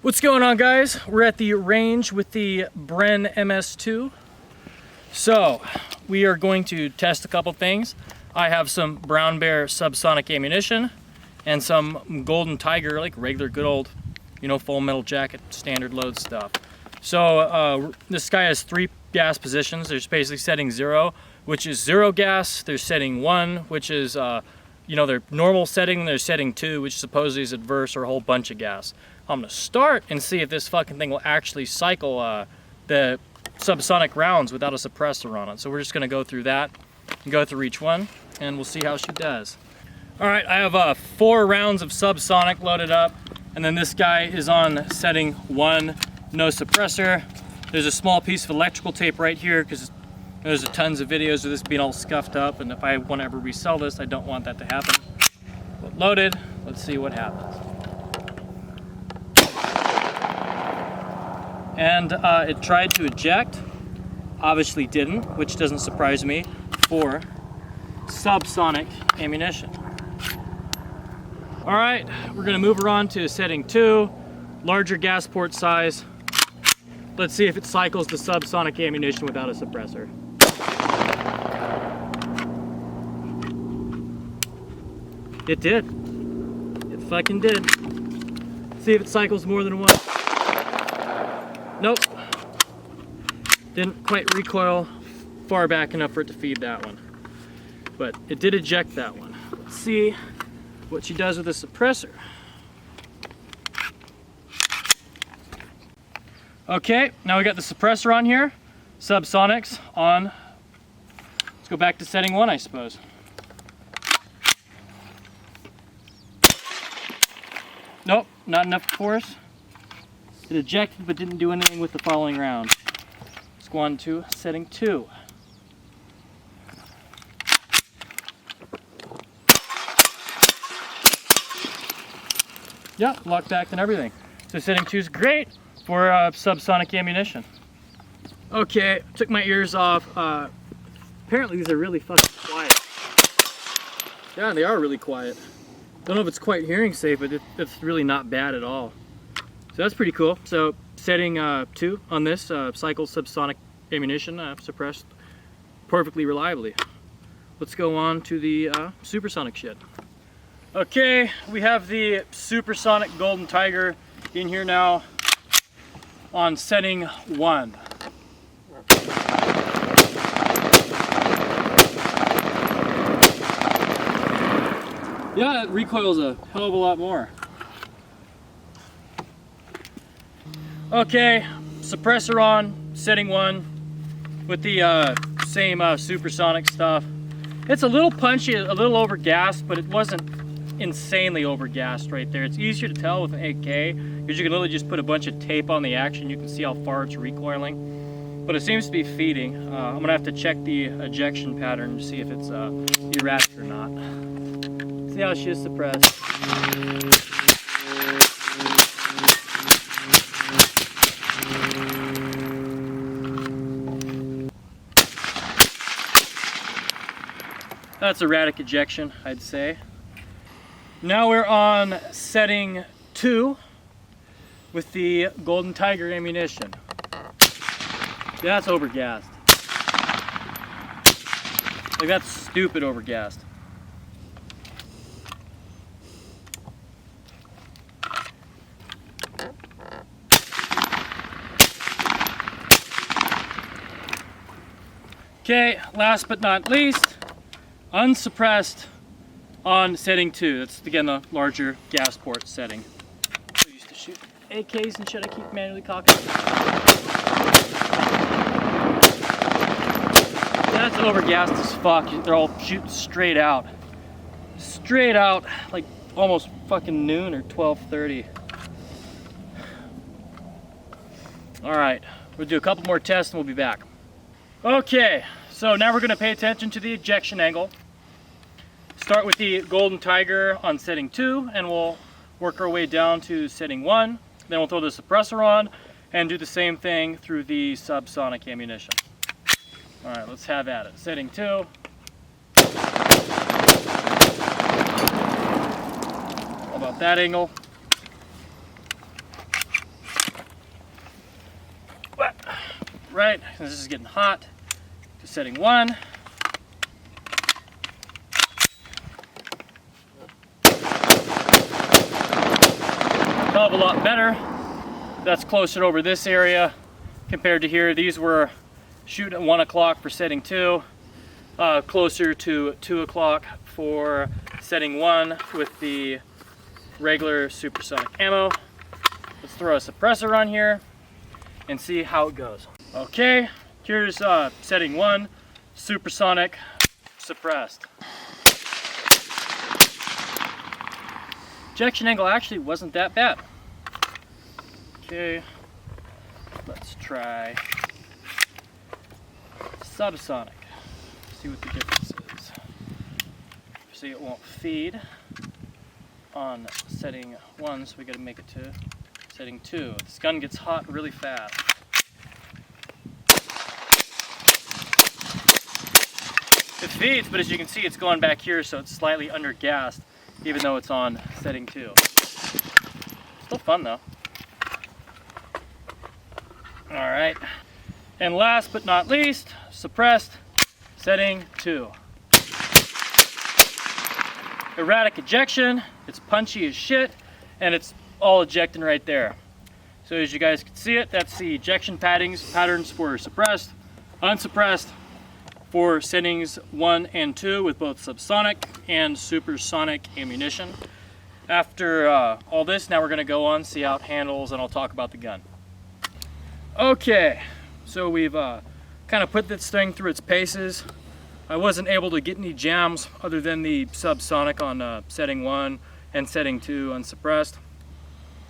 What's going on, guys? We're at the range with the Bren MS2. So we are going to test a couple things. I have some Brown Bear subsonic ammunition and some Golden Tiger, like regular good old, full metal jacket standard load stuff. So this guy has 3 gas positions. There's basically setting 0, which is 0 gas. There's setting 1, which is their normal setting. There's setting 2, which supposedly is adverse, or a whole bunch of gas. I'm gonna start and see if this fucking thing will actually cycle the subsonic rounds without a suppressor on it. So we're just gonna go through that and go through each one, and we'll see how she does. All right, I have 4 rounds of subsonic loaded up, and then this guy is on setting 1, no suppressor. There's a small piece of electrical tape right here because there's tons of videos of this being all scuffed up, and if I want to ever resell this, I don't want that to happen. But loaded, let's see what happens. And it tried to eject, obviously didn't, which doesn't surprise me for subsonic ammunition. All right, we're gonna move her on to setting 2, larger gas port size. Let's see if it cycles the subsonic ammunition without a suppressor. It did. It fucking did. See if it cycles more than 1. Nope. Didn't quite recoil far back enough for it to feed that one. But it did eject that one. Let's see what she does with the suppressor. Okay, now we got the suppressor on here. Subsonics on. Let's go back to setting 1, I suppose. Nope, not enough force. It ejected but didn't do anything with the following round. Let's go on to setting 2. Yeah, locked back and everything. So setting 2 is great for subsonic ammunition. Okay, took my ears off. Apparently these are really fucking quiet. Yeah, they are really quiet. Don't know if it's quite hearing safe, but it's really not bad at all. So that's pretty cool. So setting 2 on this cycle subsonic ammunition, suppressed perfectly reliably. Let's go on to the supersonic shit. Okay, we have the supersonic Golden Tiger in here now on setting 1. Yeah, it recoils a hell of a lot more. Okay, suppressor on, setting 1 with the same supersonic stuff. It's a little punchy, a little overgassed, but it wasn't insanely overgassed right there. It's easier to tell with an AK because you can literally just put a bunch of tape on the action. You can see how far it's recoiling, but it seems to be feeding. I'm gonna have to check the ejection pattern to see if it's erratic or not. See how she is suppressed. That's erratic ejection, I'd say. Now we're on setting 2 with the Golden Tiger ammunition. That's overgassed. Like, that's stupid overgassed. Okay, last but not least, unsuppressed on setting 2. That's again the larger gas port setting. I used to shoot AKs and shit. I keep manually cocking. That's overgassed as fuck. They're all shooting straight out. Straight out, like almost fucking noon or 12:30. All right, we'll do a couple more tests and we'll be back. Okay, so now we're going to pay attention to the ejection angle. Start with the Golden Tiger on setting 2, and we'll work our way down to setting 1. Then we'll throw the suppressor on and do the same thing through the subsonic ammunition. All right, let's have at it. Setting 2. How about that angle? right, this is getting hot, to setting 1. Hell of a lot better. That's closer over this area compared to here. These were shooting at 1 o'clock for setting 2, closer to 2 o'clock for setting 1 with the regular supersonic ammo. Let's throw a suppressor on here and see how it goes. Okay, here's setting 1, supersonic, suppressed. Ejection angle actually wasn't that bad. Okay, let's try subsonic. See what the difference is. See, it won't feed on setting 1, so we gotta make it to setting 2. This gun gets hot really fast. It feeds, but as you can see, it's going back here, so it's slightly under gassed, even though it's on setting 2. Still fun though. All right, and last but not least, suppressed, setting 2. Erratic ejection, it's punchy as shit, and it's all ejecting right there. So as you guys can see it, that's the ejection patterns for suppressed, unsuppressed, for settings 1 and 2 with both subsonic and supersonic ammunition. After all this, now we're gonna go on, see how it handles, and I'll talk about the gun. Okay, so we've kind of put this thing through its paces. I wasn't able to get any jams other than the subsonic on setting 1 and setting 2 unsuppressed.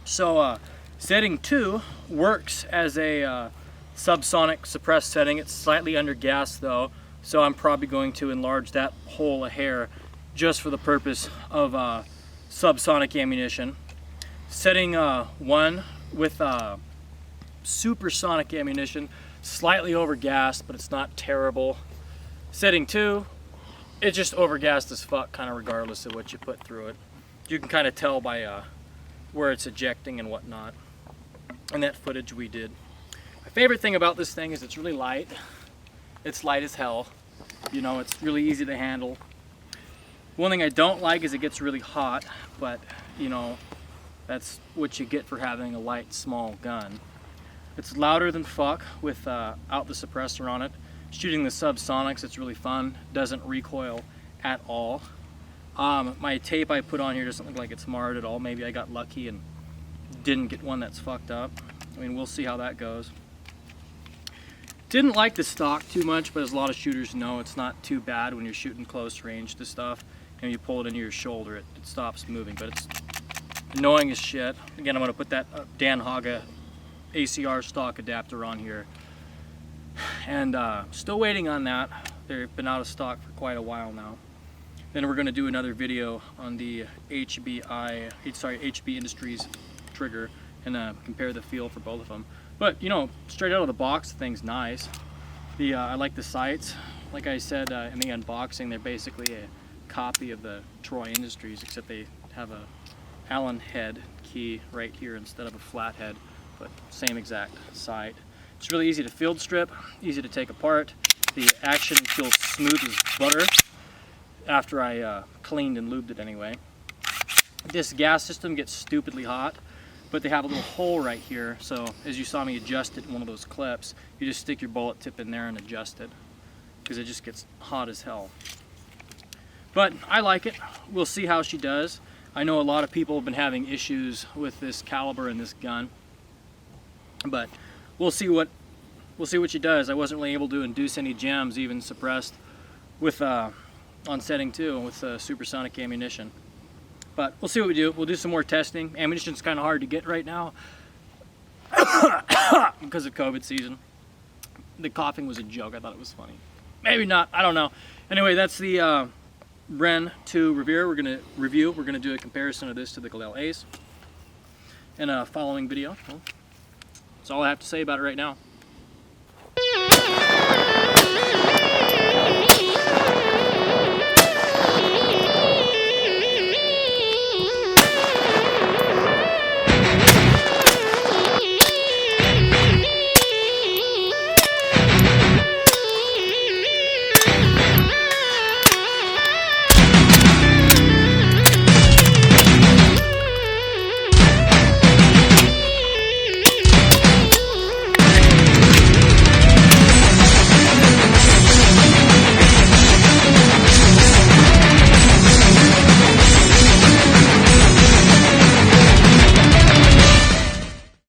So setting 2 works as a subsonic suppressed setting. It's slightly under gas though, so I'm probably going to enlarge that hole a hair just for the purpose of subsonic ammunition. Setting 1 with supersonic ammunition, slightly overgassed, but it's not terrible. Setting 2, it's just overgassed as fuck, kind of regardless of what you put through it. You can kind of tell by where it's ejecting and whatnot. And that footage we did. My favorite thing about this thing is it's really light. It's light as hell. You know, it's really easy to handle. One thing I don't like is it gets really hot, but you know, that's what you get for having a light, small gun. It's louder than fuck without the suppressor on it. Shooting the subsonics, it's really fun. Doesn't recoil at all. My tape I put on here doesn't look like it's marred at all. Maybe I got lucky and didn't get one that's fucked up. I mean, we'll see how that goes. Didn't like the stock too much, but as a lot of shooters know, it's not too bad when you're shooting close range to stuff. And you pull it into your shoulder, it stops moving, but it's annoying as shit. Again, I'm gonna put that Dan Haga ACR stock adapter on here. And still waiting on that. They've been out of stock for quite a while now. Then we're gonna do another video on the HB Industries trigger and compare the feel for both of them. But you know, straight out of the box, the thing's nice. I like the sights. Like I said in the unboxing, they're basically a copy of the Troy Industries, except they have a Allen head key right here instead of a flat head, but same exact sight. It's really easy to field strip, easy to take apart. The action feels smooth as butter after I cleaned and lubed it anyway. This gas system gets stupidly hot, but they have a little hole right here, so as you saw me adjust it in one of those clips, you just stick your bullet tip in there and adjust it, because it just gets hot as hell. But I like it. We'll see how she does. I know a lot of people have been having issues with this caliber and this gun, but we'll see what she does. I wasn't really able to induce any jams, even suppressed, with on setting 2 with supersonic ammunition. But we'll see what we do. We'll do some more testing. Ammunition's kind of hard to get right now because of COVID season. The coughing was a joke. I thought it was funny. Maybe not. I don't know. Anyway, that's the Bren 2 Revere. We're going to review. We're going to do a comparison of this to the Galil Ace in a following video. Well, that's all I have to say about it right now.